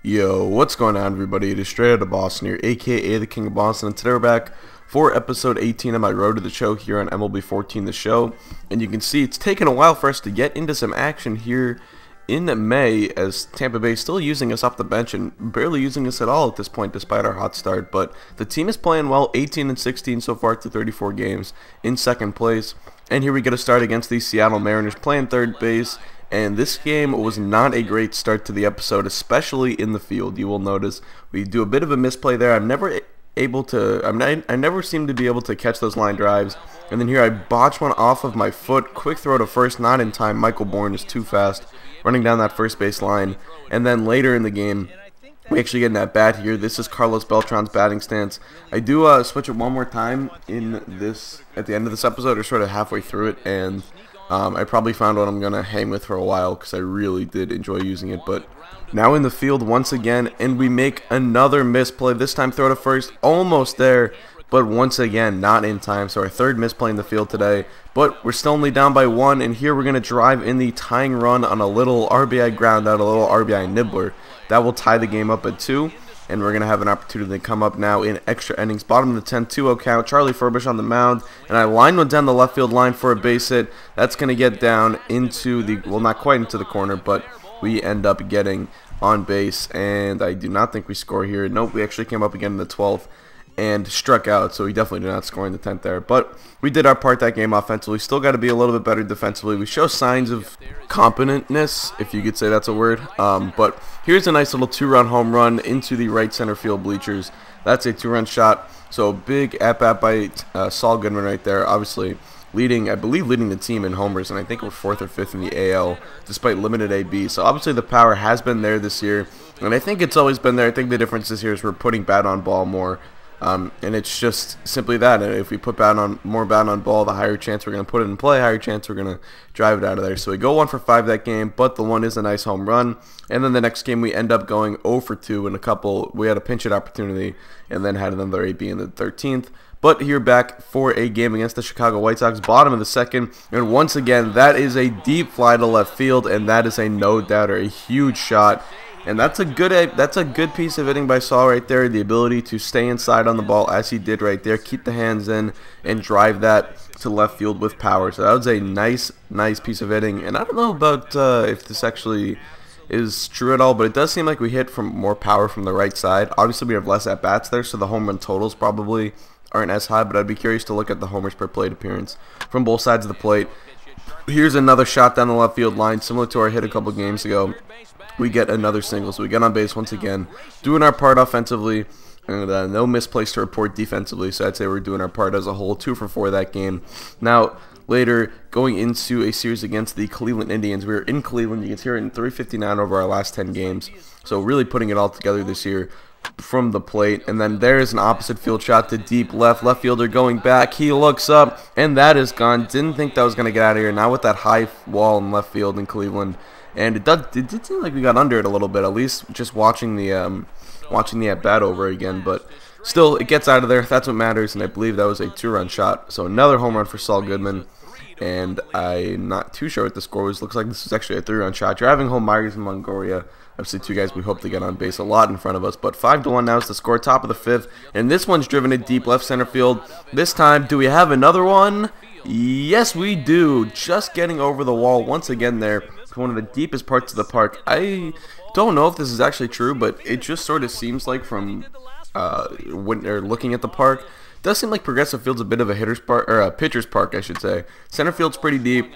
Yo, what's going on, everybody? It is straight out of Boston here, aka the King of Boston, and today we're back for episode 18 of my Road to the Show here on MLB 14 The Show. And you can see it's taken a while for us to get into some action here in May, as Tampa Bay is still using us off the bench and barely using us at all at this point despite our hot start. But the team is playing well, 18-16 so far through 34 games, in second place. And here we get a start against the Seattle Mariners, playing third base. And this game was not a great start to the episode, especially in the field. You will notice we do a bit of a misplay there. I never seem to be able to catch those line drives. And then here I botch one off of my foot. Quick throw to first, not in time. Michael Bourne is too fast, running down that first base line. And then later in the game, we actually get an at bat here. This is Carlos Beltran's batting stance. I do switch it one more time in this at the end of this episode, or sort of halfway through it, and I probably found what I'm going to hang with for a while because I really did enjoy using it. But now in the field once again, and we make another misplay. This time throw to first, almost there, but once again not in time. So our third misplay in the field today, but we're still only down by one. And here we're going to drive in the tying run on a little RBI ground out, a little RBI nibbler. That will tie the game up at 2. And we're going to have an opportunity to come up now in extra innings. Bottom of the 10th, 2-0 count. Charlie Furbish on the mound. And I line one down the left field line for a base hit. That's going to get down into the, well, not quite into the corner, but we end up getting on base. And I do not think we score here. Nope, we actually came up again in the 12th and struck out. So we definitely did not score in the 10th there. But we did our part that game offensively. Still got to be a little bit better defensively. We show signs of competentness, if you could say that's a word. But here's a nice little 2-run home run into the right center field bleachers. That's a 2-run shot. So big at-bat by Saul Goodman right there. Obviously leading, I believe, leading the team in homers, and I think we're 4th or 5th in the AL despite limited AB. So obviously the power has been there this year, and I think it's always been there. I think the difference this year is we're putting bat on ball more. And it's just simply that. If we put more bat on ball, the higher chance we're going to put it in play, higher chance we're going to drive it out of there. So we go 1 for 5 that game, but the one is a nice home run. And then the next game we end up going 0 for 2 in a couple. We had a pinch hit opportunity and then had another AB in the 13th. But here back for a game against the Chicago White Sox, bottom of the 2nd. And once again, that is a deep fly to left field, and that is a no-doubter, a huge shot. And that's a good piece of hitting by Saul right there. The ability to stay inside on the ball as he did right there, keep the hands in, and drive that to left field with power. So that was a nice piece of hitting. And I don't know about if this actually is true at all, but it does seem like we hit from more power from the right side. Obviously, we have less at bats there, so the home run totals probably aren't as high. But I'd be curious to look at the homers per plate appearance from both sides of the plate. Here's another shot down the left field line, similar to our hit a couple games ago. We get another single, so we get on base once again, doing our part offensively, and no misplays to report defensively, so I'd say we're doing our part as a whole. 2 for 4 that game. Now, later, going into a series against the Cleveland Indians, we were in Cleveland. You can see we're in 359 over our last 10 games, so really putting it all together this year from the plate. And then there's an opposite field shot to deep left fielder going back. He looks up, and that is gone. Didn't think that was going to get out of here. Now with that high wall in left field in Cleveland. And it did seem like we got under it a little bit, at least just watching the at-bat over again. But still, it gets out of there. That's what matters, and I believe that was a 2-run shot. So another home run for Saul Goodman, and I'm not too sure what the score was. Looks like this was actually a 3-run shot. Driving home Myers and Longoria. Obviously, 2 guys we hope to get on base a lot in front of us. But 5-1 now is the score, top of the 5th. And this one's driven to deep left center field. This time, do we have another one? Yes, we do. Just getting over the wall once again there. One of the deepest parts of the park. I don't know if this is actually true, but it just sort of seems like from when they're looking at the park, it does seem like Progressive Field's a bit of a hitter's park, or a pitcher's park, I should say. Center field's pretty deep,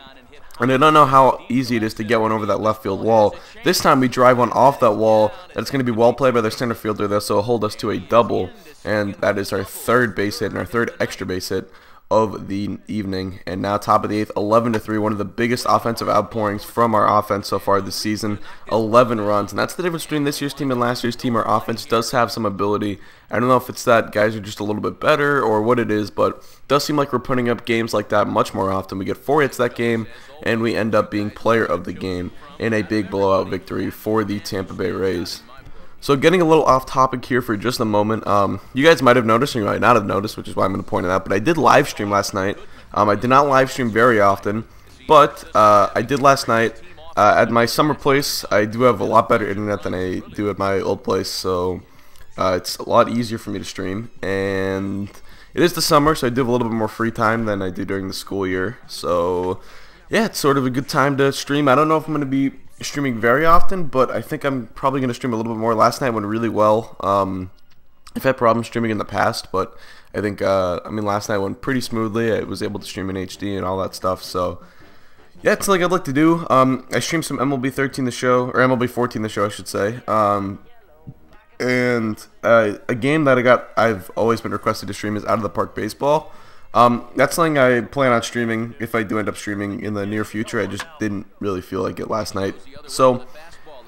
and I don't know how easy it is to get one over that left field wall. This time we drive one off that wall. That's going to be well played by their center fielder, though, so it'll hold us to a double, and that is our 3rd base hit and our 3rd extra base hit of the evening. And now top of the 8th, 11-3, one of the biggest offensive outpourings from our offense so far this season. 11 runs, and that's the difference between this year's team and last year's team. Our offense does have some ability. I don't know if it's that guys are just a little bit better or what it is, but it does seem like we're putting up games like that much more often. We get 4 hits that game, and we end up being player of the game in a big blowout victory for the Tampa Bay Rays. So getting a little off topic here for just a moment, you guys might have noticed, or you might not have noticed, which is why I'm going to point it out, but I did live stream last night. I did not live stream very often, but I did last night, at my summer place, I do have a lot better internet than I do at my old place, so it's a lot easier for me to stream. And it is the summer, so I do have a little bit more free time than I do during the school year. So yeah, it's sort of a good time to stream. I don't know if I'm going to be streaming very often, but I think I'm probably going to stream a little bit more. Last night went really well. I've had problems streaming in the past, but I think, last night went pretty smoothly. I was able to stream in HD and all that stuff, so yeah, it's something I'd like to do. I streamed some MLB 13 the show, or MLB 14 the show, I should say. And a game that I've always been requested to stream is Out of the Park Baseball. That's something I plan on streaming if I do end up streaming in the near future. I just didn't really feel like it last night. So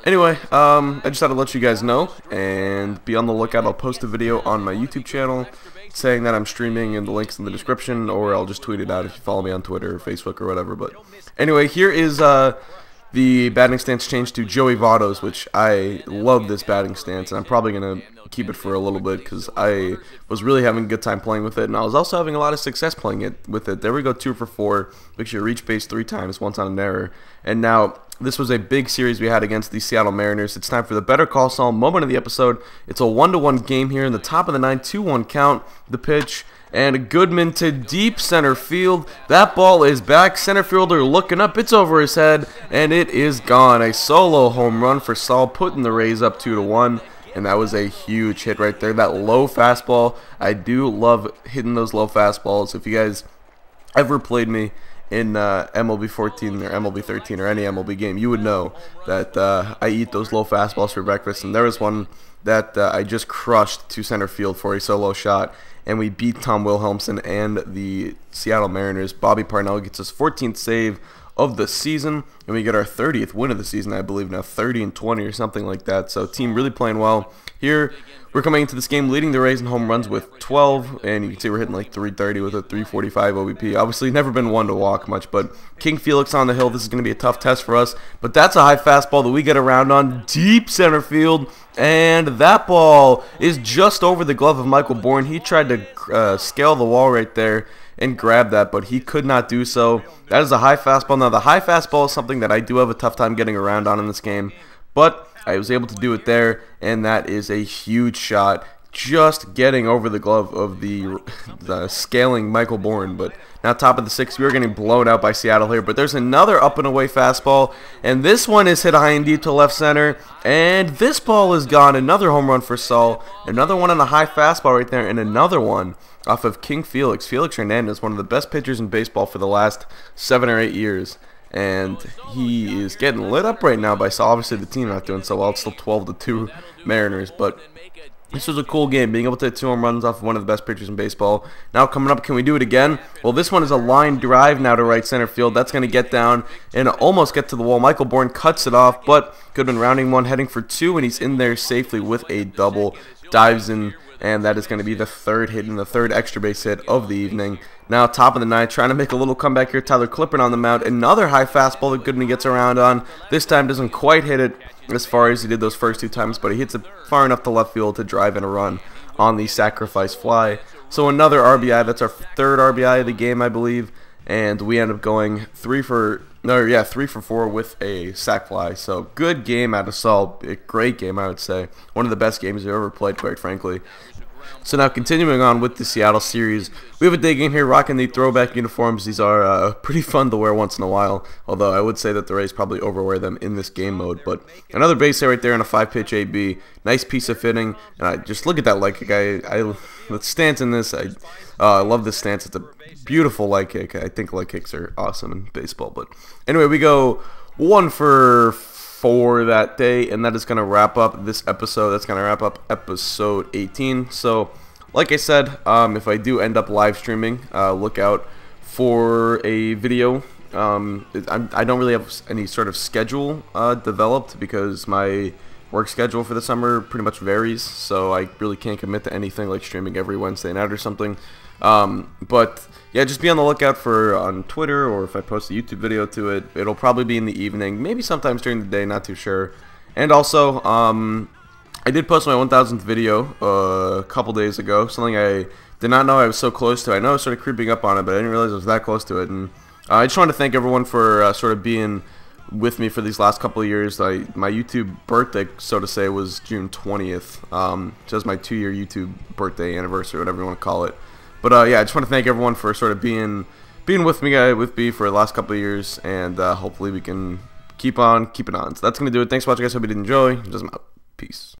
anyway, I just thought I'd let you guys know and be on the lookout. I'll post a video on my YouTube channel saying that I'm streaming, and the link's in the description, or I'll just tweet it out if you follow me on Twitter or Facebook or whatever. But anyway, here is the batting stance change to Joey Votto's, which I love this batting stance, and I'm probably going to keep it for a little bit because I was really having a good time playing with it, and I was also having a lot of success playing with it. There we go, 2 for 4. Makes you reach base 3 times, once on an error. And now, this was a big series we had against the Seattle Mariners. It's time for the Better Call Saul moment of the episode. It's a 1-1 game here in the top of the 9, 2-1 count. The pitch, and Goodman to deep center field. That ball is back. Center fielder looking up. It's over his head, and it is gone. A solo home run for Saul, putting the Rays up 2-1. And that was a huge hit right there. That low fastball, I do love hitting those low fastballs. If you guys ever played me in MLB 14 or MLB 13 or any MLB game, you would know that I eat those low fastballs for breakfast. And there was one that I just crushed to center field for a solo shot, and we beat Tom Wilhelmsen and the Seattle Mariners. Bobby Parnell gets his 14th save of the season, and we get our 30th win of the season, I believe now, 30-20 or something like that. So team really playing well here. We're coming into this game leading the Rays in home runs with 12, and you can see we're hitting like 330 with a 345 OBP. Obviously never been one to walk much, but King Felix on the hill, this is going to be a tough test for us. But that's a high fastball that we get around on deep center field, and that ball is just over the glove of Michael Bourne. He tried to scale the wall right there and grab that, but he could not do so. That is a high fastball. Now, the high fastball is something that I do have a tough time getting around on in this game, but I was able to do it there, and that is a huge shot, just getting over the glove of the scaling Michael Bourne. But now top of the 6th, we are getting blown out by Seattle here, but there's another up and away fastball, and this one is hit high and deep to left center, and this ball is gone. Another home run for Saul, another one on a high fastball right there, and another one off of King Felix. Felix Hernandez, one of the best pitchers in baseball for the last 7 or 8 years. And he is getting lit up right now by Saul. Obviously, the team not doing so well. It's still 12-2 Mariners. But this was a cool game, being able to hit 2 home runs off of one of the best pitchers in baseball. Now coming up, can we do it again? Well, this one is a line drive now to right center field. That's going to get down and almost get to the wall. Michael Bourne cuts it off, but Goodman rounding one, heading for 2, and he's in there safely with a double. Dives in, and that is going to be the 3rd hit and the 3rd extra base hit of the evening. Now top of the 9th, trying to make a little comeback here. Tyler Clippard on the mound. Another high fastball that Goodman gets around on. This time doesn't quite hit it as far as he did those first 2 times, but he hits it far enough to left field to drive in a run on the sacrifice fly. So another RBI. That's our 3rd RBI of the game, I believe. And we end up going 3 for 4 with a sac fly. So good game out of Saul. A great game, I would say. One of the best games I've ever played, quite frankly. So now continuing on with the Seattle series, we have a day game here rocking the throwback uniforms. These are pretty fun to wear once in a while, although I would say that the Rays probably overwear them in this game mode. But another base hit right there on a 5-pitch AB. Nice piece of hitting. Just look at that leg kick. The stance in this, I love this stance. It's a beautiful leg kick. I think leg kicks are awesome in baseball. But anyway, we go 1 for 4 that day, and that is going to wrap up this episode. That's going to wrap up episode 18. So like I said, if I do end up live streaming, look out for a video. I don't really have any sort of schedule developed because my work schedule for the summer pretty much varies, so I really can't commit to anything like streaming every Wednesday night or something. But yeah, just be on the lookout for on Twitter, or if I post a YouTube video to it, it'll probably be in the evening, maybe sometimes during the day, not too sure. And also, I did post my 1000th video a couple days ago, something I did not know I was so close to. I know I was sort of creeping up on it, but I didn't realize I was that close to it. And I just want to thank everyone for sort of being with me for these last couple of years. My YouTube birthday, so to say, was June 20th. Just my 2-year YouTube birthday anniversary, whatever you want to call it. But yeah, I just want to thank everyone for sort of being with me for the last couple of years, and hopefully we can keep on keeping on. So that's gonna do it. Thanks for watching, guys. Hope you did enjoy. Just out. Peace.